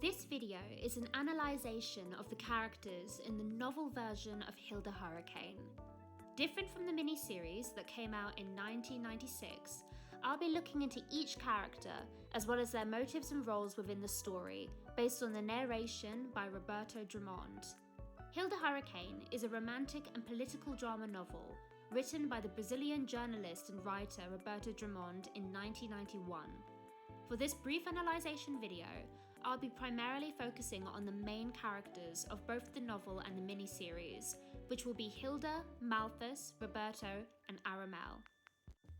This video is an analysation of the characters in the novel version of Hilda Furacão. Different from the mini-series that came out in 1996, I'll be looking into each character as well as their motives and roles within the story based on the narration by Roberto Drummond. Hilda Furacão is a romantic and political drama novel written by the Brazilian journalist and writer Roberto Drummond in 1991. For this brief analysation video, I'll be primarily focusing on the main characters of both the novel and the mini-series, which will be Hilda, Matus, Roberto, and Aramel.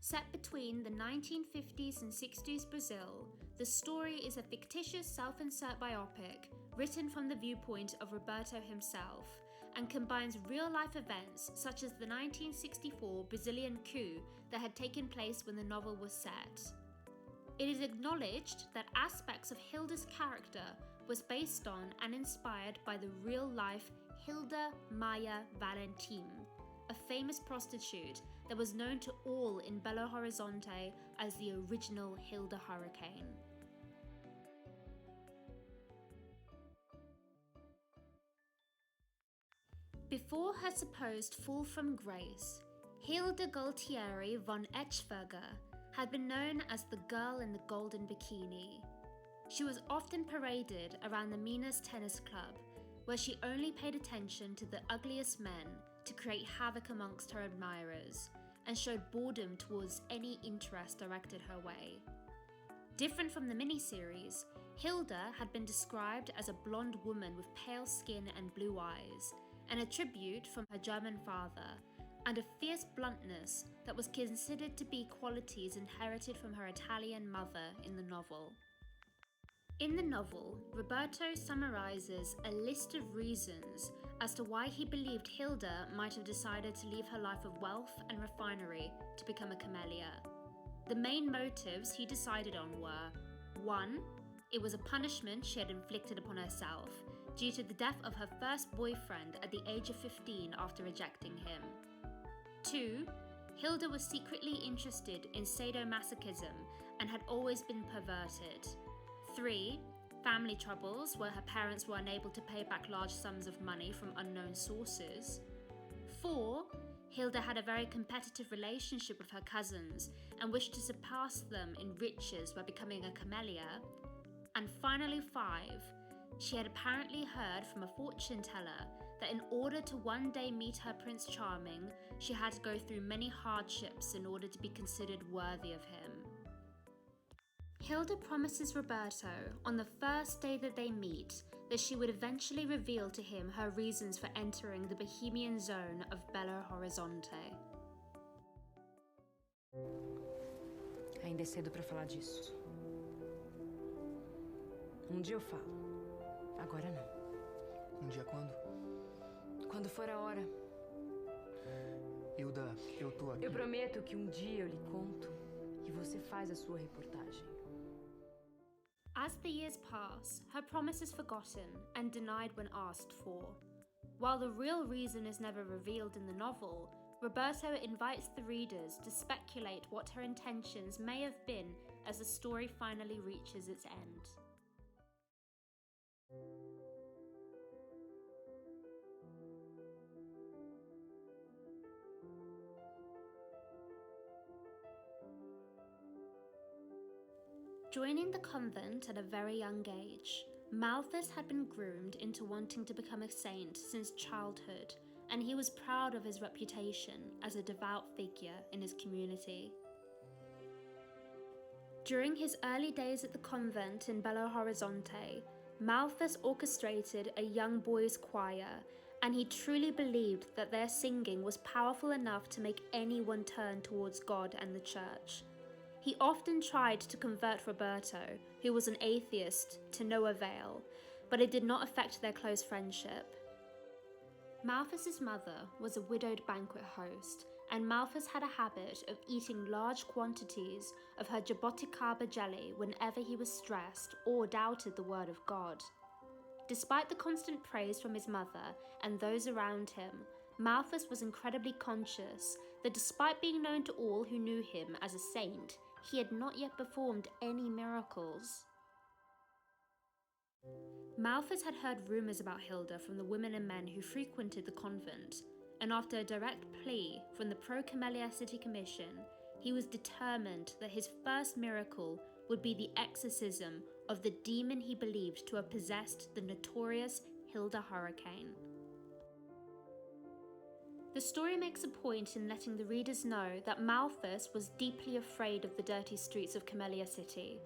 Set between the 1950s and 60s Brazil, the story is a fictitious self-insert biopic written from the viewpoint of Roberto himself and combines real-life events such as the 1964 Brazilian coup that had taken place when the novel was set. It is acknowledged that aspects of Hilda's character was based on and inspired by the real-life Hilda Maya Valentim, a famous prostitute that was known to all in Belo Horizonte as the original Hilda Furacão. Before her supposed fall from grace, Hilda Gualtieri von Echeverger had been known as the girl in the golden bikini. She was often paraded around the Minas Tennis Club, where she only paid attention to the ugliest men to create havoc amongst her admirers, and showed boredom towards any interest directed her way. Different from the miniseries, Hilda had been described as a blonde woman with pale skin and blue eyes, an attribute from her German father, and a fierce bluntness that was considered to be qualities inherited from her Italian mother in the novel. In the novel, Roberto summarizes a list of reasons as to why he believed Hilda might have decided to leave her life of wealth and refinery to become a camellia. The main motives he decided on were: 1. It was a punishment she had inflicted upon herself due to the death of her first boyfriend at the age of 15 after rejecting him. 2. Hilda was secretly interested in sadomasochism and had always been perverted. 3. Family troubles where her parents were unable to pay back large sums of money from unknown sources. 4. Hilda had a very competitive relationship with her cousins and wished to surpass them in riches by becoming a camellia. And finally 5. She had apparently heard from a fortune teller that in order to one day meet her Prince Charming, she had to go through many hardships in order to be considered worthy of him. Hilda promises Roberto on the first day that they meet that she would eventually reveal to him her reasons for entering the bohemian zone of Belo Horizonte. Ainda é cedo para falar disso. Dia eu falo. Agora não. Dia quando? Quando for a hora. Hilda, eu tô aqui. Eu prometo que dia eu lhe conto e você faz a sua reportagem. As the years pass, her promise is forgotten and denied when asked for. While the real reason is never revealed in the novel, Roberto invites the readers to speculate what her intentions may have been as the story finally reaches its end. Joining the convent at a very young age, Matus had been groomed into wanting to become a saint since childhood, and he was proud of his reputation as a devout figure in his community. During his early days at the convent in Belo Horizonte, Matus orchestrated a young boys' choir, and he truly believed that their singing was powerful enough to make anyone turn towards God and the church. He often tried to convert Roberto, who was an atheist, to no avail, but it did not affect their close friendship. Matus's mother was a widowed banquet host, and Matus had a habit of eating large quantities of her jaboticaba jelly whenever he was stressed or doubted the word of God. Despite the constant praise from his mother and those around him, Matus was incredibly conscious that despite being known to all who knew him as a saint, he had not yet performed any miracles. Malthus had heard rumours about Hilda from the women and men who frequented the convent, and after a direct plea from the Pro-Camellia City Commission, he was determined that his first miracle would be the exorcism of the demon he believed to have possessed the notorious Hilda Furacão. The story makes a point in letting the readers know that Malthus was deeply afraid of the dirty streets of Camellia City.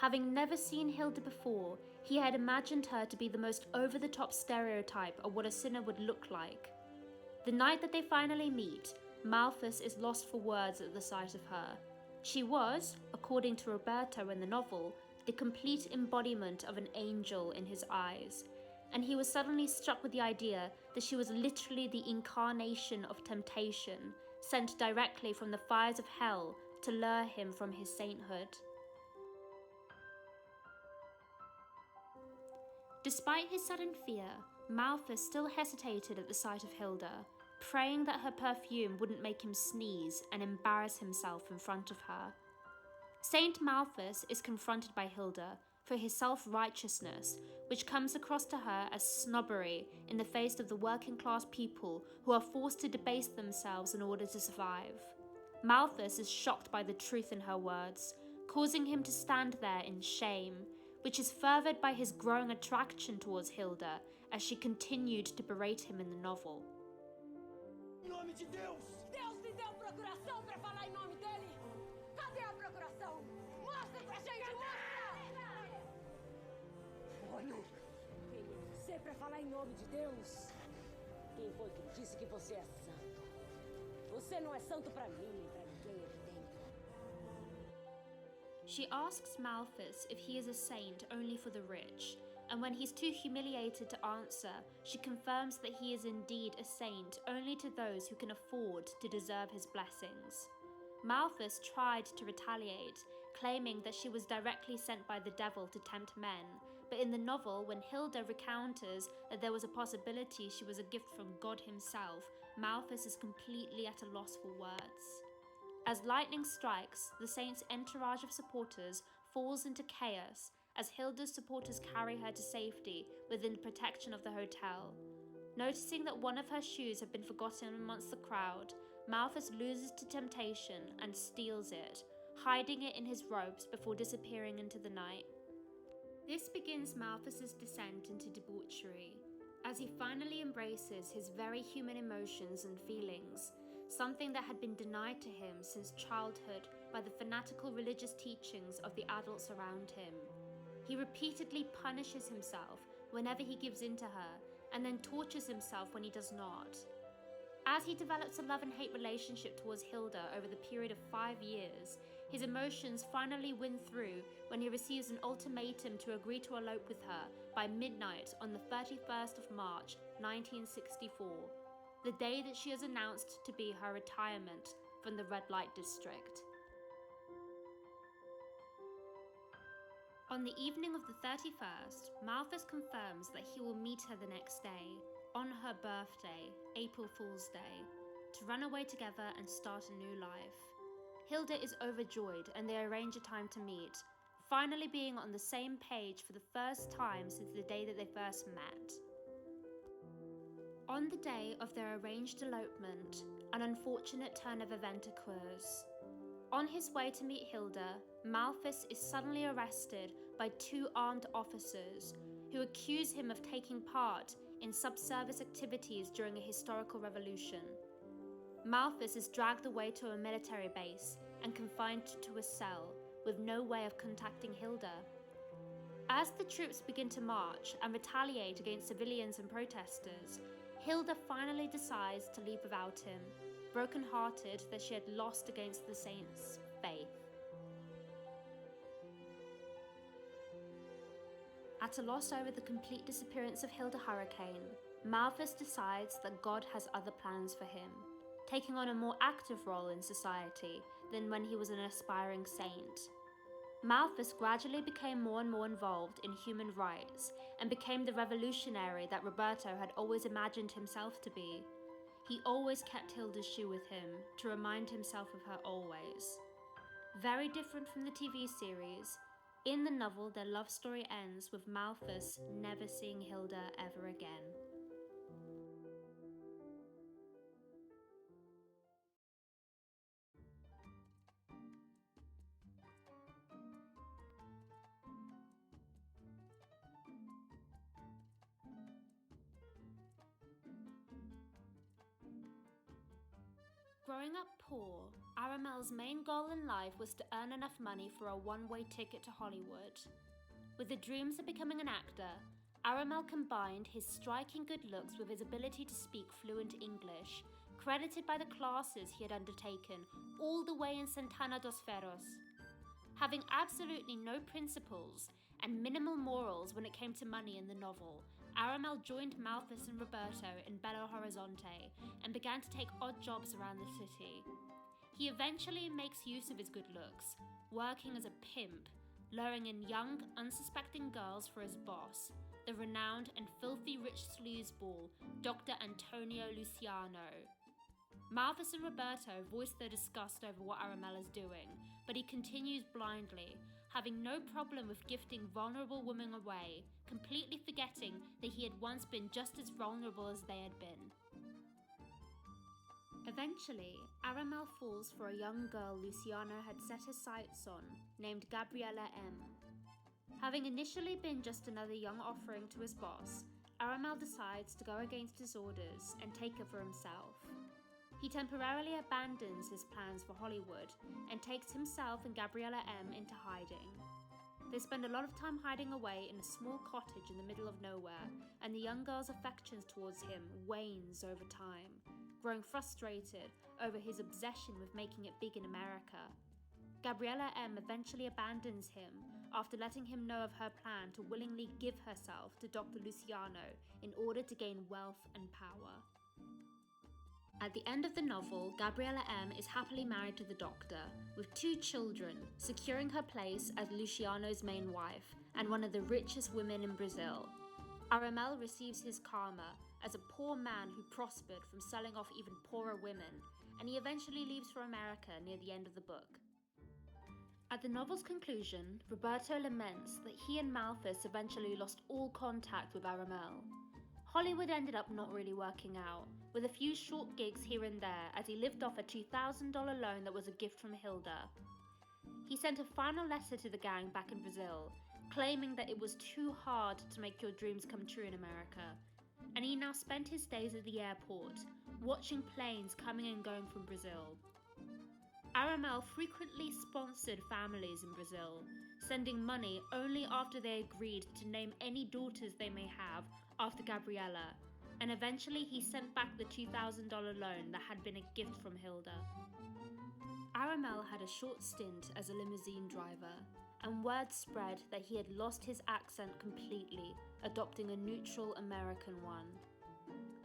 Having never seen Hilda before, he had imagined her to be the most over-the-top stereotype of what a sinner would look like. The night that they finally meet, Malthus is lost for words at the sight of her. She was, according to Roberto in the novel, the complete embodiment of an angel in his eyes, and he was suddenly struck with the idea that she was literally the incarnation of temptation, sent directly from the fires of hell to lure him from his sainthood. Despite his sudden fear, Malthus still hesitated at the sight of Hilda, praying that her perfume wouldn't make him sneeze and embarrass himself in front of her. Saint Malthus is confronted by Hilda for his self-righteousness, which comes across to her as snobbery in the face of the working-class people who are forced to debase themselves in order to survive. Malthus is shocked by the truth in her words, causing him to stand there in shame, which is furthered by his growing attraction towards Hilda as she continued to berate him in the novel. Em nome de Deus! Deus me deu procuração para falar em nome dele! Cadê a procuração? Mostra pra gente, mostra! Olha, quem é você para falar em nome de Deus? Quem foi que disse que você é santo? Você não é santo para mim nem para ninguém aqui dentro. She asks Malthus if he is a saint only for the rich, and when he's too humiliated to answer, she confirms that he is indeed a saint only to those who can afford to deserve his blessings. Malthus tried to retaliate, claiming that she was directly sent by the devil to tempt men, but in the novel, when Hilda recounters that there was a possibility she was a gift from God himself, Malthus is completely at a loss for words. As lightning strikes, the saint's entourage of supporters falls into chaos as Hilda's supporters carry her to safety within the protection of the hotel. Noticing that one of her shoes had been forgotten amongst the crowd, Malthus loses to temptation and steals it, hiding it in his robes before disappearing into the night. This begins Malthus's descent into debauchery, as he finally embraces his very human emotions and feelings, something that had been denied to him since childhood by the fanatical religious teachings of the adults around him. He repeatedly punishes himself whenever he gives in to her, and then tortures himself when he does not. As he develops a love and hate relationship towards Hilda over the period of 5 years, his emotions finally win through when he receives an ultimatum to agree to elope with her by midnight on the 31st of March 1964, the day that she is announced to be her retirement from the red light district. On the evening of the 31st, Malthus confirms that he will meet her the next day, on her birthday, April Fool's Day, to run away together and start a new life. Hilda is overjoyed and they arrange a time to meet, finally being on the same page for the first time since the day that they first met. On the day of their arranged elopement, an unfortunate turn of event occurs. On his way to meet Hilda, Malthus is suddenly arrested by 2 armed officers who accuse him of taking part in subservice activities during a historical revolution. Malthus is dragged away to a military base and confined to a cell with no way of contacting Hilda. As the troops begin to march and retaliate against civilians and protesters, Hilda finally decides to leave without him, broken-hearted that she had lost against the saint's faith. At a loss over the complete disappearance of Hilda Furacão, Malthus decides that God has other plans for him, taking on a more active role in society than when he was an aspiring saint. Malthus gradually became more and more involved in human rights and became the revolutionary that Roberto had always imagined himself to be. He always kept Hilda's shoe with him to remind himself of her always. Very different from the TV series, In the novel, their love story ends with Malthus never seeing Hilda ever again. Growing up poor, Aramel's main goal in life was to earn enough money for a one-way ticket to Hollywood. With the dreams of becoming an actor, Aramel combined his striking good looks with his ability to speak fluent English, credited by the classes he had undertaken all the way in Santana dos Ferros. Having absolutely no principles and minimal morals when it came to money in the novel, Aramel joined Malthus and Roberto in Belo Horizonte and began to take odd jobs around the city. He eventually makes use of his good looks, working as a pimp, luring in young, unsuspecting girls for his boss, the renowned and filthy rich sleazeball, Dr. Antonio Luciano. Malthus and Roberto voice their disgust over what Aramel is doing, but he continues blindly, having no problem with gifting vulnerable women away, completely forgetting that he had once been just as vulnerable as they had been. Eventually, Aramel falls for a young girl Luciano had set his sights on, named Gabriella M. Having initially been just another young offering to his boss, Aramel decides to go against his orders and take her for himself. He temporarily abandons his plans for Hollywood and takes himself and Gabriella M into hiding. They spend a lot of time hiding away in a small cottage in the middle of nowhere, and the young girl's affections towards him wanes over time, growing frustrated over his obsession with making it big in America. Gabriella M eventually abandons him after letting him know of her plan to willingly give herself to Dr. Luciano in order to gain wealth and power. At the end of the novel, Gabriella M is happily married to the doctor, with 2 children, securing her place as Luciano's main wife and one of the richest women in Brazil. Aramel receives his karma as a poor man who prospered from selling off even poorer women, and he eventually leaves for America near the end of the book. At the novel's conclusion, Roberto laments that he and Malthus eventually lost all contact with Aramel. Hollywood ended up not really working out, with a few short gigs here and there as he lived off a $2,000 loan that was a gift from Hilda. He sent a final letter to the gang back in Brazil, claiming that it was too hard to make your dreams come true in America, and he now spent his days at the airport, watching planes coming and going from Brazil. Aramel frequently sponsored families in Brazil, sending money only after they agreed to name any daughters they may have after Gabriella, and eventually he sent back the $2,000 loan that had been a gift from Hilda. Aramel had a short stint as a limousine driver, and word spread that he had lost his accent completely, adopting a neutral American one.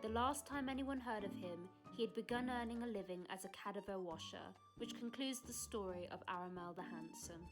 The last time anyone heard of him, he had begun earning a living as a cadaver washer, which concludes the story of Aramel the Handsome.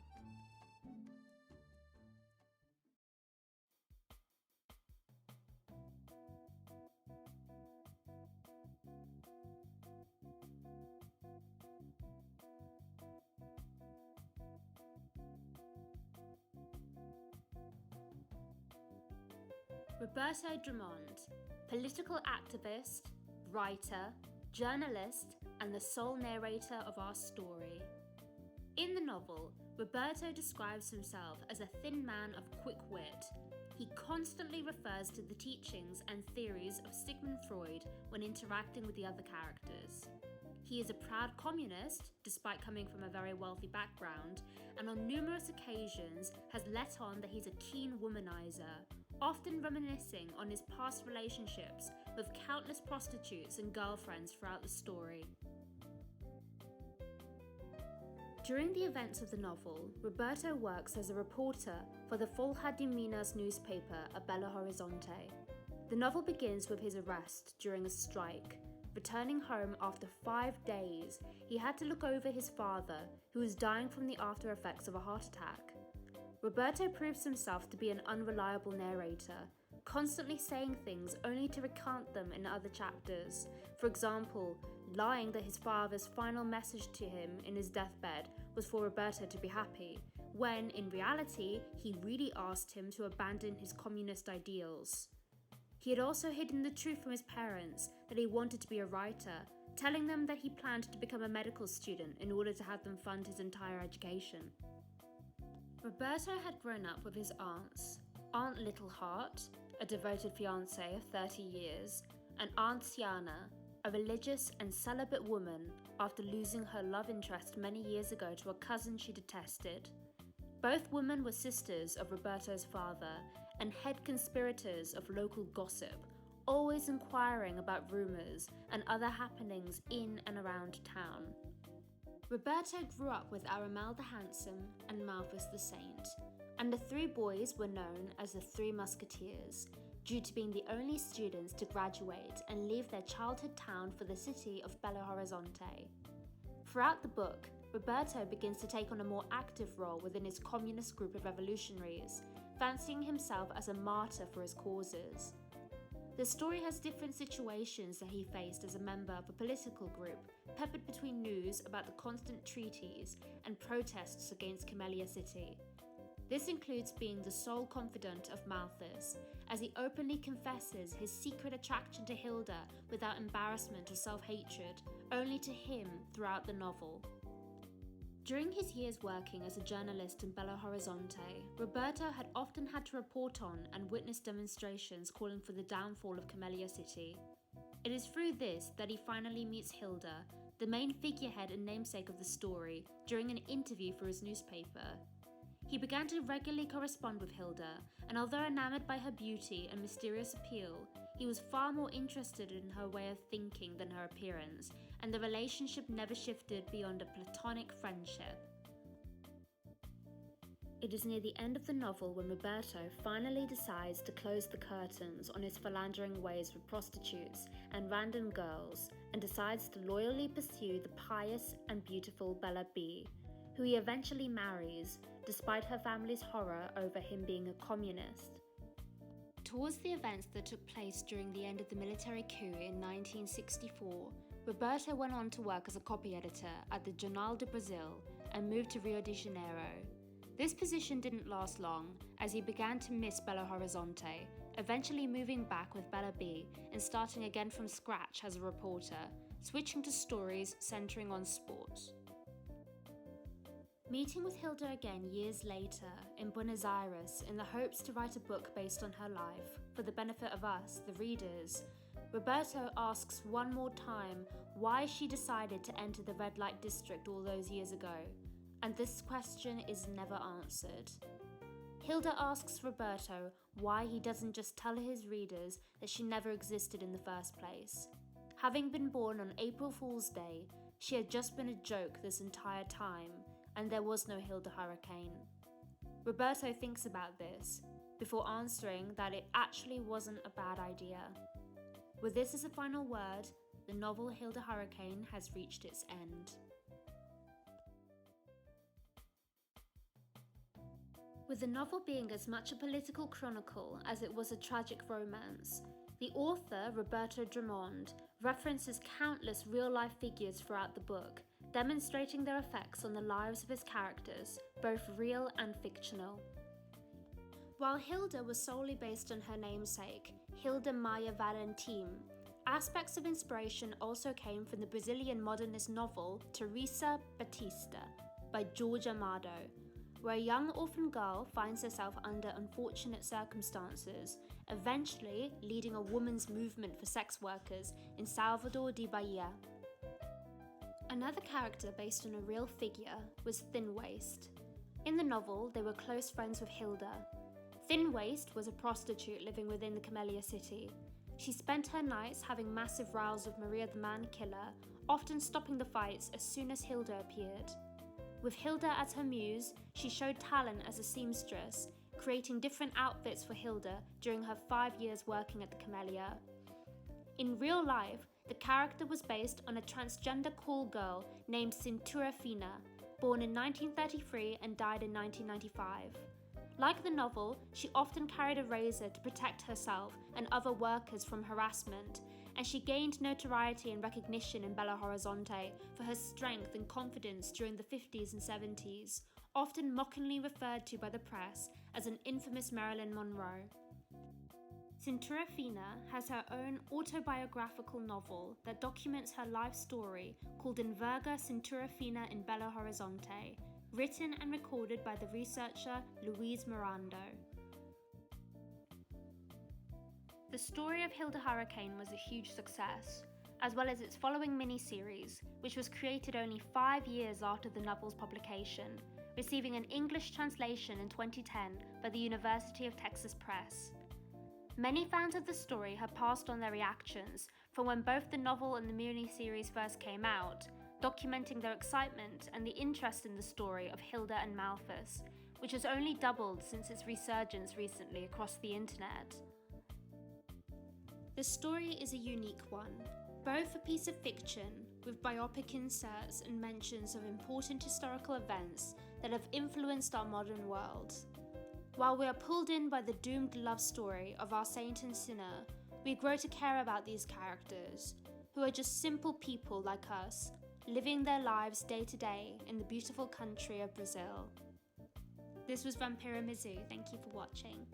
Roberto Drummond, political activist, writer, journalist, and the sole narrator of our story. In the novel, Roberto describes himself as a thin man of quick wit. He constantly refers to the teachings and theories of Sigmund Freud when interacting with the other characters. He is a proud communist, despite coming from a very wealthy background, and on numerous occasions has let on that he's a keen womanizer, often reminiscing on his past relationships with countless prostitutes and girlfriends throughout the story. During the events of the novel, Roberto works as a reporter for the Folha de Minas newspaper at Belo Horizonte. The novel begins with his arrest during a strike. Returning home after 5 days, he had to look over his father, who was dying from the after effects of a heart attack. Roberto proves himself to be an unreliable narrator, constantly saying things only to recant them in other chapters. For example, lying that his father's final message to him in his deathbed was for Roberto to be happy, when, in reality, he really asked him to abandon his communist ideals. He had also hidden the truth from his parents that he wanted to be a writer, telling them that he planned to become a medical student in order to have them fund his entire education. Roberto had grown up with his aunts, Aunt Little Heart, a devoted fiancée of 30 years, and Aunt Siana, a religious and celibate woman after losing her love interest many years ago to a cousin she detested. Both women were sisters of Roberto's father and head conspirators of local gossip, always inquiring about rumours and other happenings in and around town. Roberto grew up with Aramel the Handsome and Matus the Saint, and the three boys were known as the Three Musketeers, due to being the only students to graduate and leave their childhood town for the city of Belo Horizonte. Throughout the book, Roberto begins to take on a more active role within his communist group of revolutionaries, fancying himself as a martyr for his causes. The story has different situations that he faced as a member of a political group, peppered between news about the constant treaties and protests against Camellia City. This includes being the sole confidant of Matus, as he openly confesses his secret attraction to Hilda without embarrassment or self-hatred, only to him throughout the novel. During his years working as a journalist in Belo Horizonte, Roberto had often had to report on and witness demonstrations calling for the downfall of Camellia City. It is through this that he finally meets Hilda, the main figurehead and namesake of the story, during an interview for his newspaper. He began to regularly correspond with Hilda, and although enamored by her beauty and mysterious appeal, he was far more interested in her way of thinking than her appearance, and the relationship never shifted beyond a platonic friendship. It is near the end of the novel when Roberto finally decides to close the curtains on his philandering ways with prostitutes and random girls, and decides to loyally pursue the pious and beautiful Bella B, who he eventually marries, despite her family's horror over him being a communist. Towards the events that took place during the end of the military coup in 1964, Roberto went on to work as a copy editor at the Jornal do Brasil and moved to Rio de Janeiro. This position didn't last long, as he began to miss Belo Horizonte, eventually moving back with Bella B and starting again from scratch as a reporter, switching to stories centering on sports. Meeting with Hilda again years later in Buenos Aires in the hopes to write a book based on her life, for the benefit of us, the readers, Roberto asks one more time why she decided to enter the red light district all those years ago, and this question is never answered. Hilda asks Roberto why he doesn't just tell his readers that she never existed in the first place. Having been born on April Fool's Day, she had just been a joke this entire time, and there was no Hilda Furacão. Roberto thinks about this, before answering that it actually wasn't a bad idea. With this as a final word, the novel Hilda Furacão has reached its end. With the novel being as much a political chronicle as it was a tragic romance, the author, Roberto Drummond, references countless real-life figures throughout the book, demonstrating their effects on the lives of his characters, both real and fictional. While Hilda was solely based on her namesake, Hilda Maia Valentim, aspects of inspiration also came from the Brazilian modernist novel Teresa Batista by Jorge Amado, where a young orphan girl finds herself under unfortunate circumstances, eventually leading a women's movement for sex workers in Salvador de Bahia. Another character based on a real figure was Thin Waist. In the novel, they were close friends with Hilda. Thin Waist was a prostitute living within the Camellia City. She spent her nights having massive rows with Maria the Man Killer, often stopping the fights as soon as Hilda appeared. With Hilda as her muse, she showed talent as a seamstress, creating different outfits for Hilda during her 5 years working at the Camellia. In real life, the character was based on a transgender call girl named Cintura Fina, born in 1933 and died in 1995. Like the novel, she often carried a razor to protect herself and other workers from harassment, and she gained notoriety and recognition in Belo Horizonte for her strength and confidence during the 50s and 70s, often mockingly referred to by the press as an infamous Marilyn Monroe. Cintura Fina has her own autobiographical novel that documents her life story called Enverga Cintura Fina in Belo Horizonte, written and recorded by the researcher Luis Mirando. The story of Hilda Furacão was a huge success, as well as its following mini-series, which was created only 5 years after the novel's publication, receiving an English translation in 2010 by the University of Texas Press. Many fans of the story have passed on their reactions from when both the novel and the mini-series first came out, documenting their excitement and the interest in the story of Hilda and Malthus, which has only doubled since its resurgence recently across the internet. The story is a unique one, both a piece of fiction with biopic inserts and mentions of important historical events that have influenced our modern world. While we are pulled in by the doomed love story of our saint and sinner, we grow to care about these characters, who are just simple people like us, living their lives day to day in the beautiful country of Brazil. This was Vampira Mizu, thank you for watching.